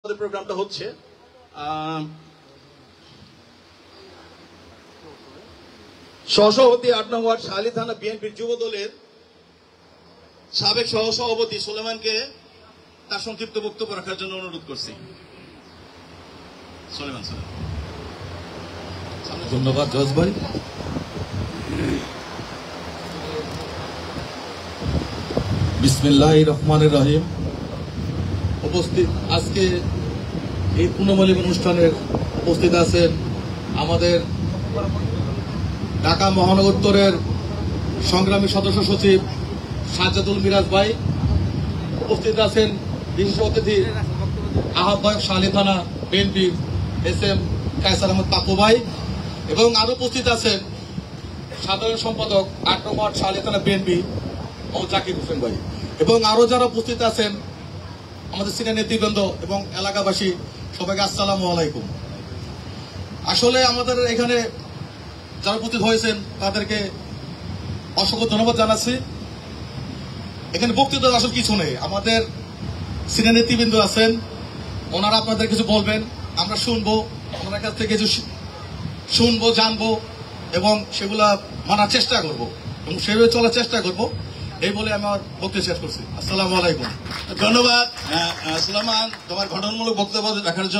প্রোগ্রামটা হচ্ছে সহসভাপতি ৮ নং ওয়ার্ড শাহালি থানা বিএনপির যুব দলের সাবেক সহসভাপতি সুলেমানকে তার সংক্ষিপ্ত বক্তব্য রাখার জন্য অনুরোধ করছি। সুলেমান স্যার। ধন্যবাদ জজ ভাই। বিসমিল্লাহির রহমানির রহিম। উপস্থিত আজকে এই পুনর্মিলন অনুষ্ঠানের উপস্থিত আছেন আমাদের ঢাকা মহানগর উত্তরের সংগ্রামী সদস্য সচিব সাজ্জাদুল মিরাজ ভাই। উপস্থিত আছেন বিশেষ অতিথি আহ্বায়ক শাহালি থানা বিএনপি SM কায়সার আহমদ পাপু ভাই, এবং আরো উপস্থিত আছেন সাধারণ সম্পাদক ৮ নং ওয়ার্ড শাহালি থানা বিএনপি ও জাকির হোসেন ভাই, এবং আরো যারা উপস্থিত আছেন আমাদের সিনিয়র নেতৃবৃন্দ এবং এলাকাবাসী, সবাইকে আসসালামু আলাইকুম। আসলে আমাদের এখানে যারা উপস্থিত হয়েছেন তাদেরকে অসংখ্য ধন্যবাদ জানাচ্ছি। এখানে বক্তৃতার আসলে কিছু নেই, আমাদের সিনিয়র নেতৃবৃন্দ আছেন, ওনারা আপনাদের কিছু বলবেন, আমরা শুনবো, ওনার কাছ থেকে কিছু শুনবো, জানবো এবং সেগুলা মানার চেষ্টা করবো এবং সেভাবে চলার চেষ্টা করবো। এই বলে আমি আমার বক্তব্য শেষ করছি। আসসালামু আলাইকুম। ধন্যবাদ সুলেমান, তোমার ঘটনামূলক বক্তব্য রাখার জন্য।